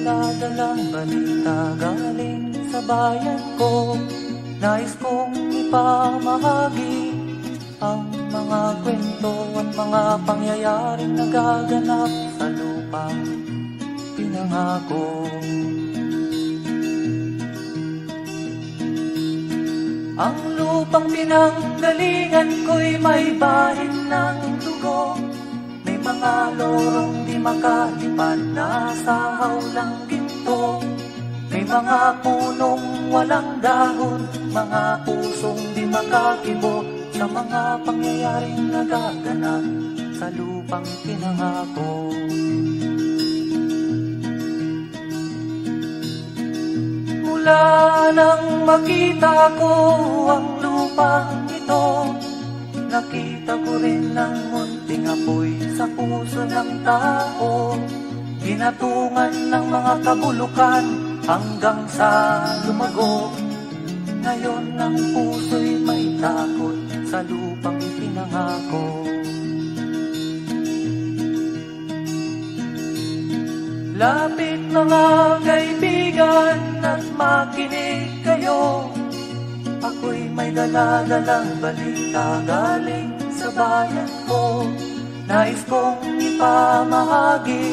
dala-dalang balita galing sa bayan ko. Nais kong ipamahagi ang mga kwento at mga pangyayaring nagaganap sa lupang pinangako. Ang lupang pinanggalingan ko'y may bahin ng dugo. May mga lorong di makalipad na sa hawlang ginto. May mga punong walang dahon, mga pusong di makakibo sa mga pangyayaring nagaganap sa lupang pinangako. Mula nang makita ko ang lupang ito, nakita ko rin ang munting apoy sa puso ng tao. Ginatungan ng mga kabulukan hanggang sa lumago. Ngayon ang puso'y may takot sa lupang pinangako. Lapit mga kaibigan at makinig kayo. Ako'y may dala-dalang balita galing sa bayan ko. Nais kong ipamahagi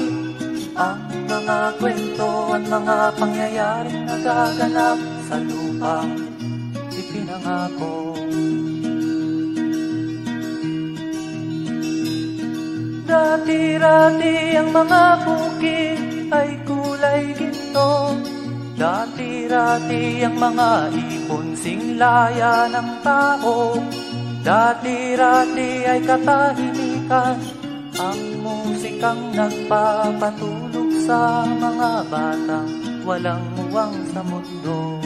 ang mga kwento at mga pangyayaring nagaganap sa lupang ipinangako. Dati-rati ang mga bukid ay kulay ginto. Dati-rati ang mga ibon singlaya ng tao. Dati-rati ay katahimikan ang musikang nagpapatulog sa mga batang walang muwang sa mundo.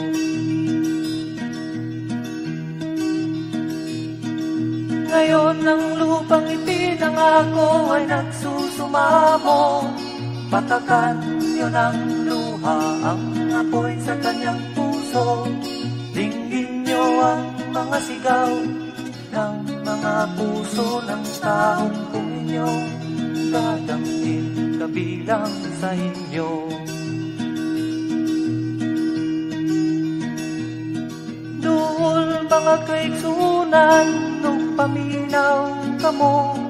Ngayon ang lupang ipinangako ay nagsusumamo. Patakan niyo ng luha ang apoy sa kanyang puso. Dinggin niyo ang mga sigaw ng mga puso ng taong kung inyong dadamhin kabilang sa inyo. Duol mga kaigsunan nung paminaw kamo.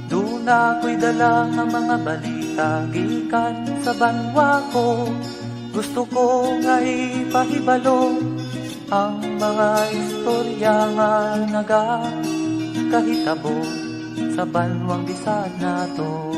Doon ako'y dala ng mga balita gikan sa banwa ko. Gusto ko nga'y pahibalo ang mga istorya nga nagakahitabo sa banwang bisag nato.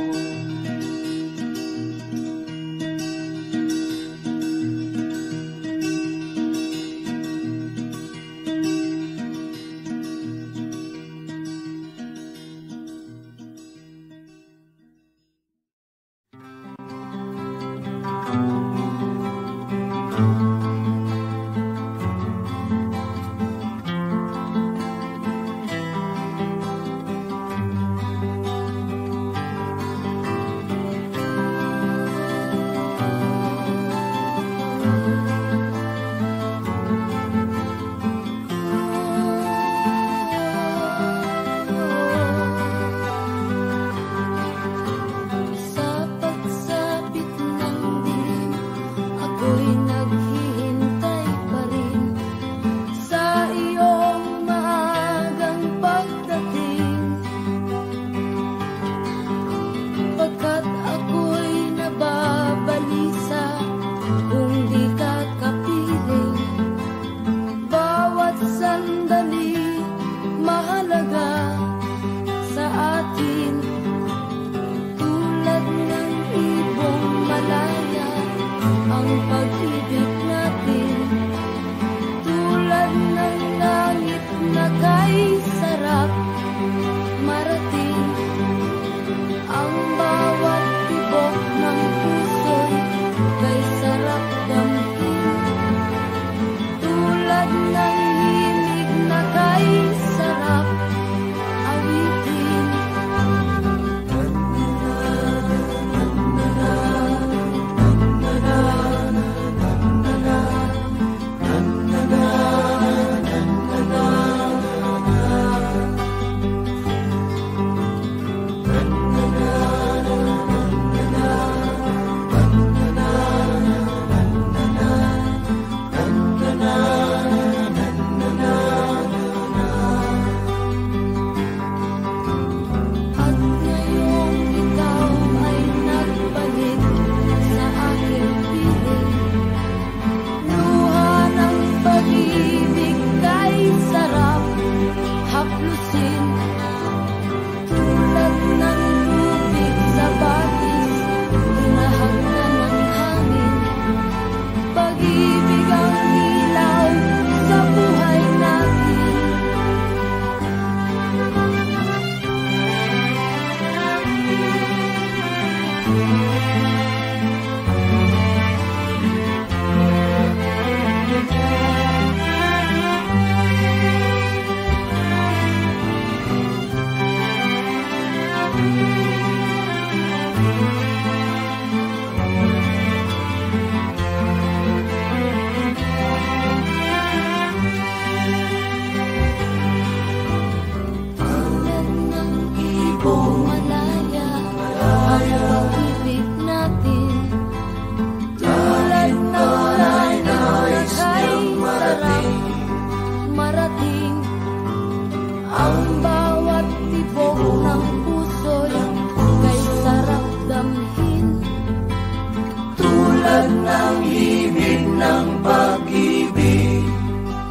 tulad ng himig ng pag-ibig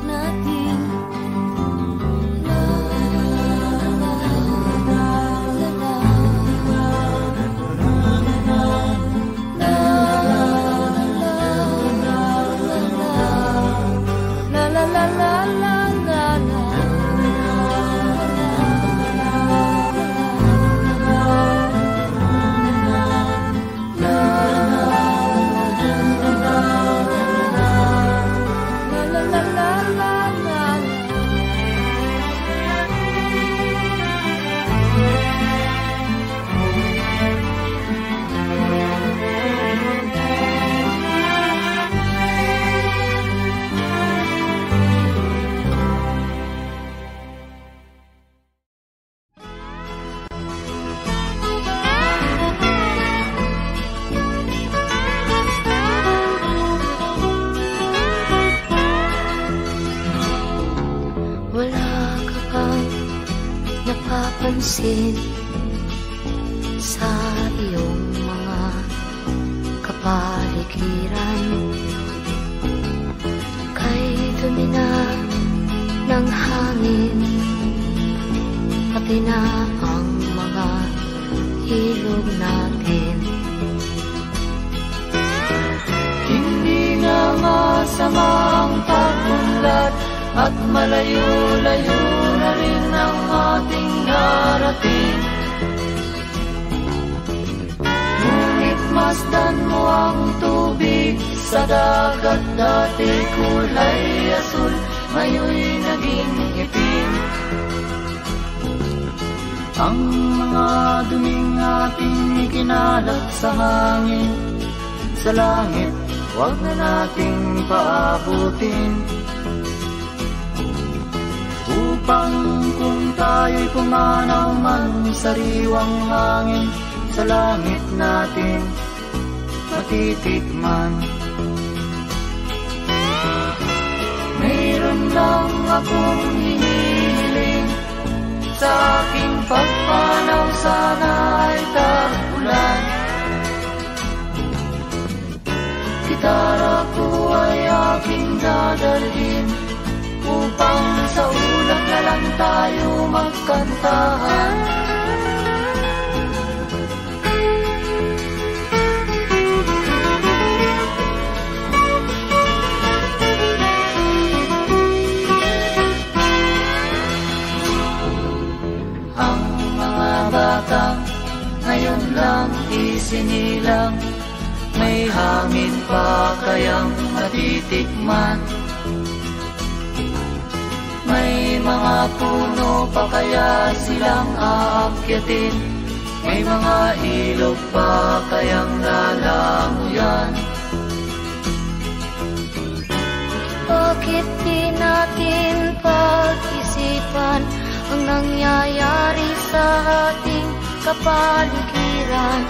natin. Napapansin sa iyong mga kapaligiran, kay dumi na ng hangin, pati na ang mga ilog natin. Hindi na masama ang pag-unlad at malayo-layo na rin ang ating narating. Ngunit masdan mo ang tubig sa dagat, dati kulay asul, ngayon'y naging itim. Ang mga duming ating ikinalat sa hangin, sa langit, huwag na nating paabutin. Upang kung tayo'y pumanaw man sariwang hangin, sa langit natin matitikman. Mayroon lang akong hinihiling, sa aking pagpanaw sana ay tag-ulan. Gitara ko ay aking dadalhin, upang sa ulan na lang tayo magkantahan. Ang mga batang ngayon lang isinilang, may hangin pa kayang matitikman. May mga puno pa kaya silang aakyatin, may mga ilog pa kayang lalanguyan. Bakit di natin pag-isipan ang nangyayari sa ating kapaligiran?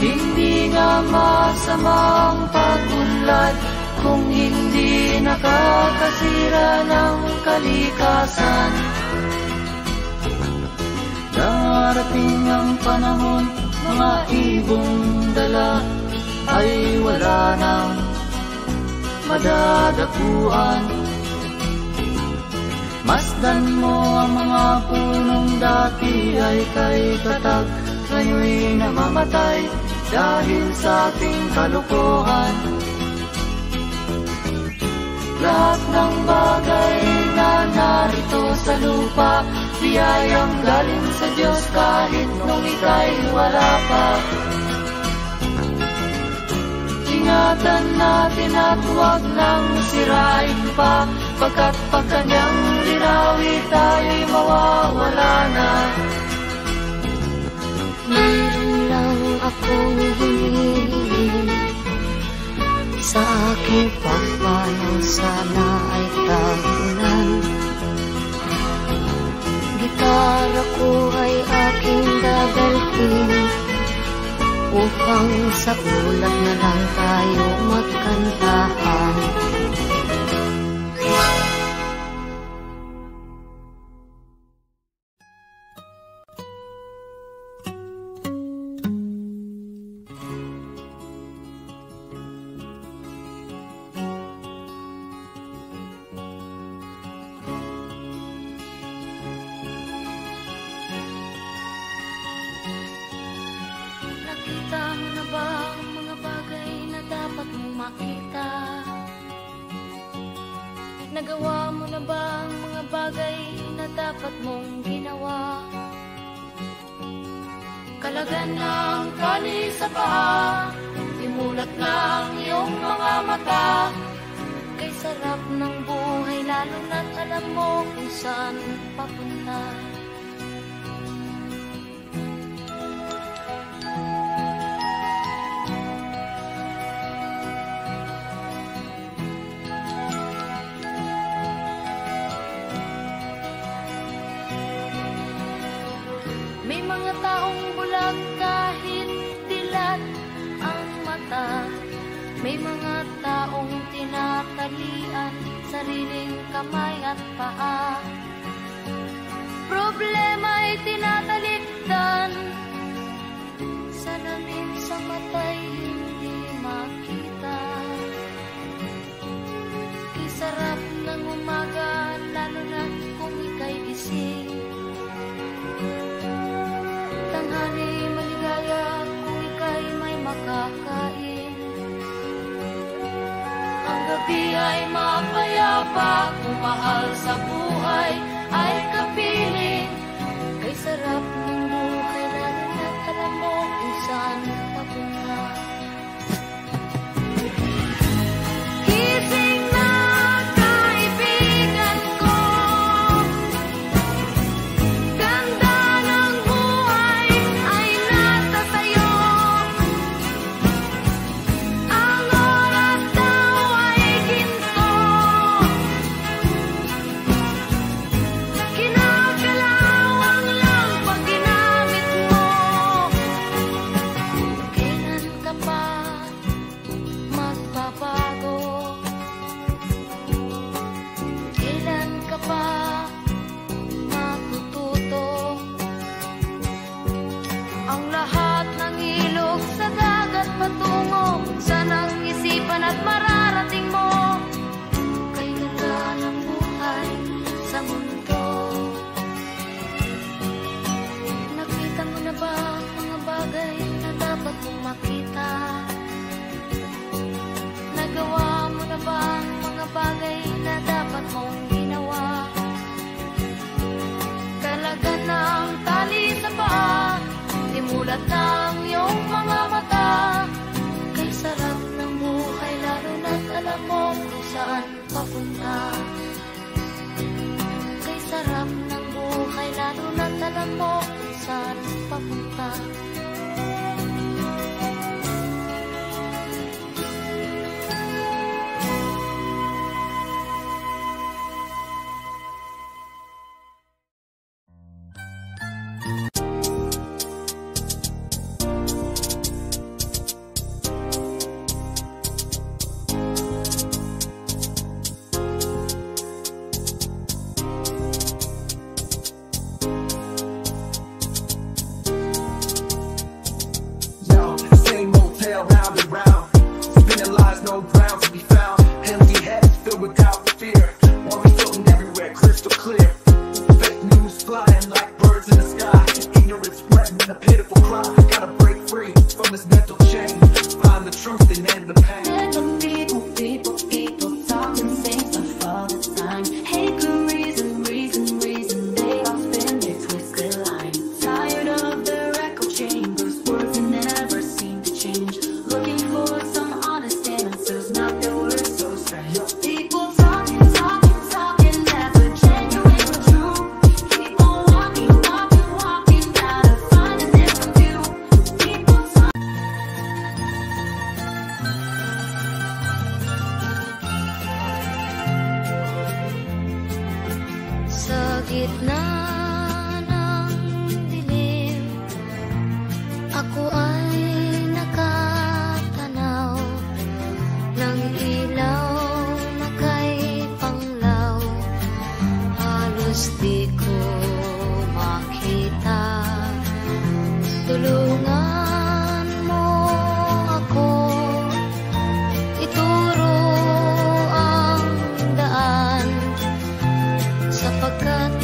Hindi nga masama ang pag-unlad kung hindi nakakasira ng kalikasan. Darating ang panahon, mga ibong dala ay wala nang madadapuan. Masdan mo ang mga punong dati ay kay tatag, ngayon'y namamatay dahil sa ating kalokohan. Lahat ng bagay na narito sa lupa, biyayang galing sa Diyos kahit nung ika'y wala pa. Ingatan natin at huwag nang sirain pa, pagkat pag kanyang linawi tayo'y mawawala na. Mayroon lang akong hinihiling, sa aking pagpanaw sana ay tag-ulan. Gitara ko ay aking dadalhin, upang sa ulat na lang tayo magkantahan. Nagawa mo na ba ang mga bagay na dapat mong ginawa? Kalagan ng tali sa paa, imulat ng iyong mga mata. Kay sarap ng buhay, lalo na't alam mo kung saan papunta. May mga taong bulag kahit dilat ang mata. May mga taong tinatalian sariling kamay at paa. Problema'y tinatalikdan, salamin sa mata'y hindi makita. Kisarap ng umaga, lalo na kung ika'y gising. Tanghali maligaya kung ika'y may makakain. Ang gabi ay mapayapa kung mahal sa buhay ay kapiling. Kay sarap ng buhay, lalo na't alam mo kung saan papunta. Gising na kaibigan ko, ganda ng buhay ay nasa sayo. Ang oras daw ay ginto, kinakalawang lang pag ginamit mo. Kailan ka pa magbabago? Kailan ka pa matututo? Ang lahat ng ilog sa dagat patungo, saan ang isipan at mararating mo? Kay ganda ng buhay sa mundo. Nakita mo na ba ang mga bagay na dapat mong makita? Nagawa mo na ba ang mga bagay na dapat mong ginawa? Kalagan ng tali sa paa, imulat ng iyong mga mata. Kay sarap ng buhay, lalo na't alam mo kung saan papunta. Kay sarap ng buhay, lalo na't alam mo kung saan papunta. Yo, same old tale round and round. Spinning lies, no ground to be found. Empty heads filled with doubt and fear. Worry floating everywhere, crystal clear. Fake news flying like birds in the sky. Ignorance spreading a pitiful cry. Gotta break free from this mental chain. Find the truth and end the pain. People talking same stuff all the time. Hate the reason they all spin their twisted line. Tired of their echo chambers, words that never seem to change. Looking for some honest answers, not their words so strange. People talking, never genuine or true. Keep on walking, gotta find a different view. People talking. Sa gitna ng dilim, ako ay nakatanaw ng ilaw na kay panglaw. Halos di ko makita. Tulungan mo ako, ituro ang daan, sapagkat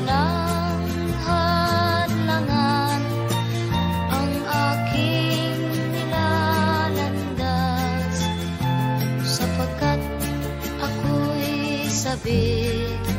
ng hadlangan ang aking nilalandas, sapagkat ako'y sabik